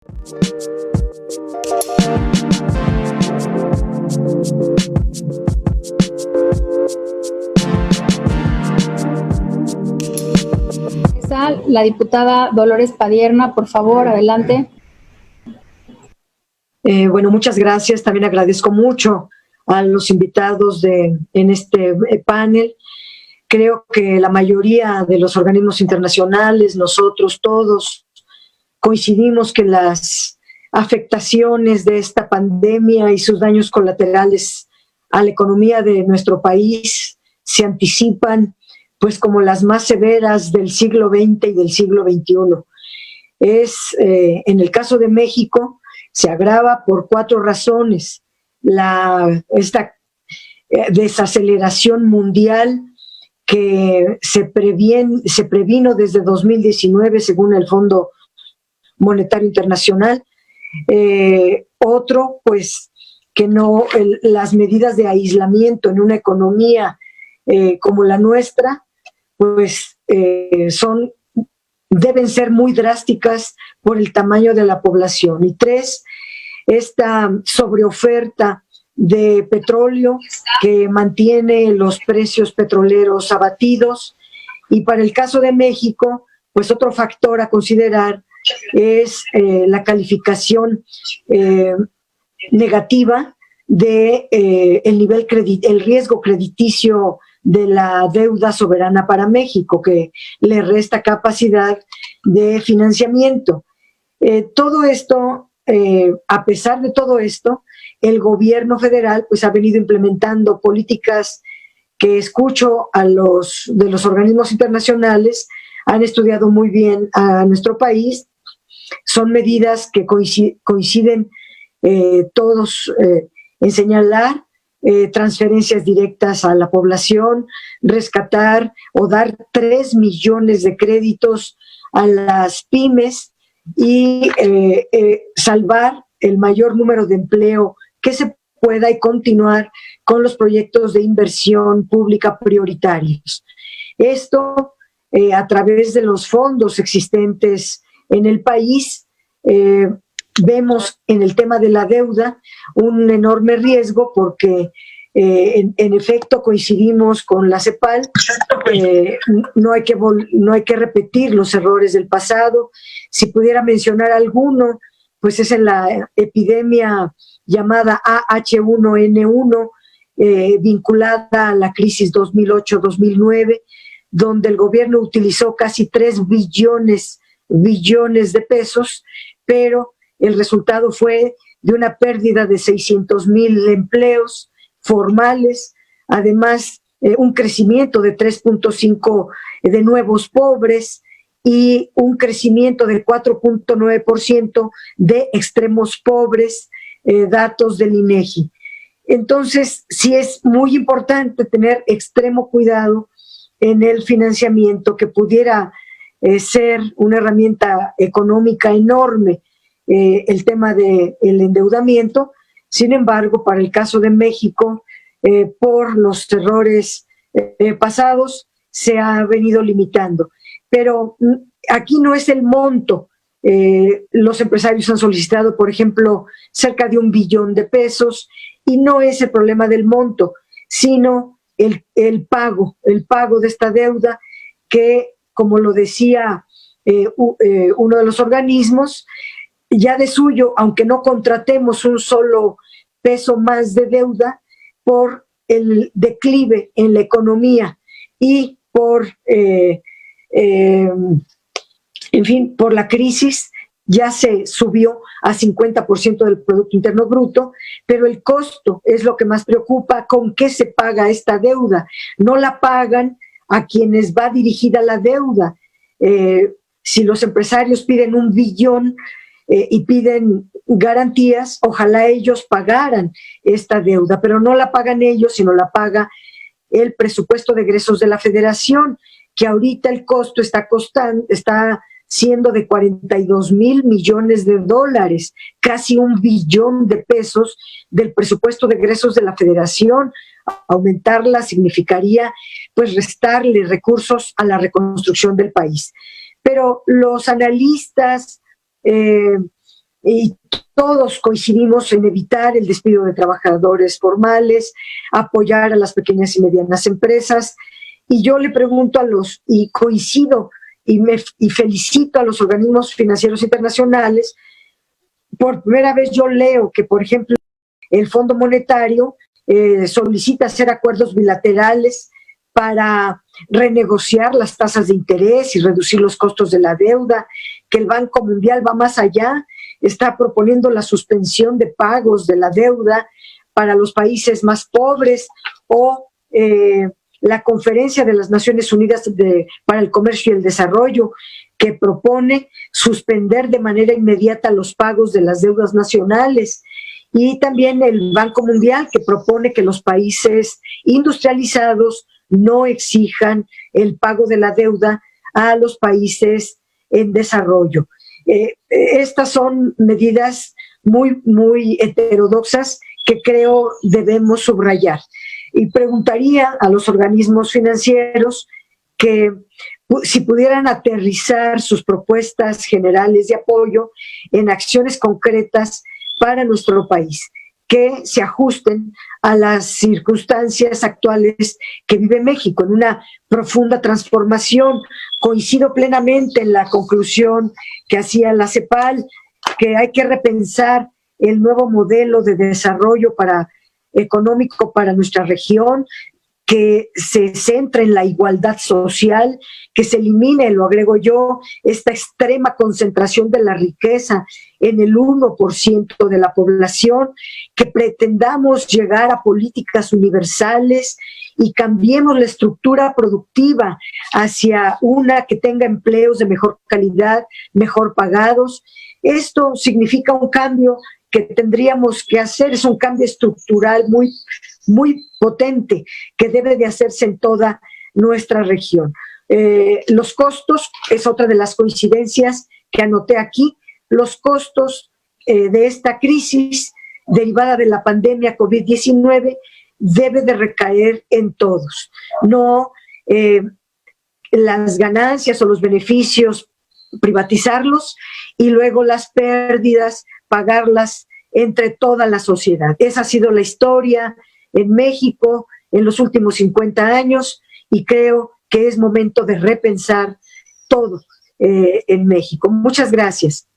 La diputada Dolores Padierna, por favor, adelante. Bueno, muchas gracias. También agradezco mucho a los invitados en este panel. Creo que la mayoría de los organismos internacionales, nosotros todos, coincidimos que las afectaciones de esta pandemia y sus daños colaterales a la economía de nuestro país se anticipan pues como las más severas del siglo XX y del siglo XXI. En el caso de México, se agrava por 4 razones. Esta desaceleración mundial que se previno desde 2019, según el Fondo Monetario Internacional. Otro, pues, que las medidas de aislamiento en una economía como la nuestra, pues deben ser muy drásticas por el tamaño de la población. Y 3, esta sobreoferta de petróleo que mantiene los precios petroleros abatidos. Y para el caso de México, pues otro factor a considerar es la calificación negativa de el riesgo crediticio de la deuda soberana para México, que le resta capacidad de financiamiento. Todo esto, a pesar de todo esto, el gobierno federal pues ha venido implementando políticas que escucho de los organismos internacionales, han estudiado muy bien a nuestro país. Son medidas que coinciden todos en señalar transferencias directas a la población, rescatar o dar 3 millones de créditos a las pymes y salvar el mayor número de empleo que se pueda y continuar con los proyectos de inversión pública prioritarios. Esto a través de los fondos existentes en el país. Vemos en el tema de la deuda un enorme riesgo porque en efecto coincidimos con la CEPAL. No hay que repetir los errores del pasado. Si pudiera mencionar alguno, pues es en la epidemia llamada AH1N1, vinculada a la crisis 2008-2009, donde el gobierno utilizó casi 3 billones de pesos, pero el resultado fue de una pérdida de 600,000 empleos formales, además un crecimiento de 3.5 de nuevos pobres y un crecimiento de 4.9% de extremos pobres, datos del INEGI. Entonces, sí es muy importante tener extremo cuidado en el financiamiento, que pudiera ser una herramienta económica enorme, el tema del endeudamiento. Sin embargo, para el caso de México, por los errores pasados, se ha venido limitando. Pero aquí no es el monto. Los empresarios han solicitado, por ejemplo, cerca de 1 billón de pesos, y no es el problema del monto, sino el pago de esta deuda que, como lo decía uno de los organismos, ya de suyo, aunque no contratemos un solo peso más de deuda, por el declive en la economía y por por la crisis, ya se subió a 50% del Producto Interno Bruto, pero el costo es lo que más preocupa. ¿Con qué se paga esta deuda? No la pagan a quienes va dirigida la deuda. Si los empresarios piden 1 billón y piden garantías, ojalá ellos pagaran esta deuda, pero no la pagan ellos, sino la paga el presupuesto de egresos de la Federación, que ahorita el costo está siendo de 42,000 millones de dólares, casi 1 billón de pesos del presupuesto de egresos de la Federación. Aumentarla significaría pues restarle recursos a la reconstrucción del país. Pero los analistas y todos coincidimos en evitar el despido de trabajadores formales, apoyar a las pequeñas y medianas empresas. Y yo le pregunto y coincido y felicito a los organismos financieros internacionales. Por primera vez yo leo que, por ejemplo, el Fondo Monetario solicita hacer acuerdos bilaterales para renegociar las tasas de interés y reducir los costos de la deuda, que el Banco Mundial va más allá, está proponiendo la suspensión de pagos de la deuda para los países más pobres, o la Conferencia de las Naciones Unidas para el Comercio y el Desarrollo, que propone suspender de manera inmediata los pagos de las deudas nacionales, y también el Banco Mundial, que propone que los países industrializados no exijan el pago de la deuda a los países en desarrollo. Estas son medidas muy, muy heterodoxas que creo debemos subrayar. Y preguntaría a los organismos financieros que si pudieran aterrizar sus propuestas generales de apoyo en acciones concretas para nuestro país, que se ajusten a las circunstancias actuales que vive México, en una profunda transformación. Coincido plenamente en la conclusión que hacía la CEPAL, que hay que repensar el nuevo modelo de desarrollo económico para nuestra región, que se centre en la igualdad social, que se elimine, lo agrego yo, esta extrema concentración de la riqueza en el 1% de la población, que pretendamos llegar a políticas universales y cambiemos la estructura productiva hacia una que tenga empleos de mejor calidad, mejor pagados. Esto significa un cambio que tendríamos que hacer, es un cambio estructural muy, muy potente que debe de hacerse en toda nuestra región. Los costos es otra de las coincidencias que anoté aquí. Los costos de esta crisis derivada de la pandemia COVID-19 debe de recaer en todos, no las ganancias o los beneficios privatizarlos y luego las pérdidas pagarlas entre toda la sociedad. Esa ha sido la historia en México en los últimos 50 años y creo que es momento de repensar todo en México. Muchas gracias.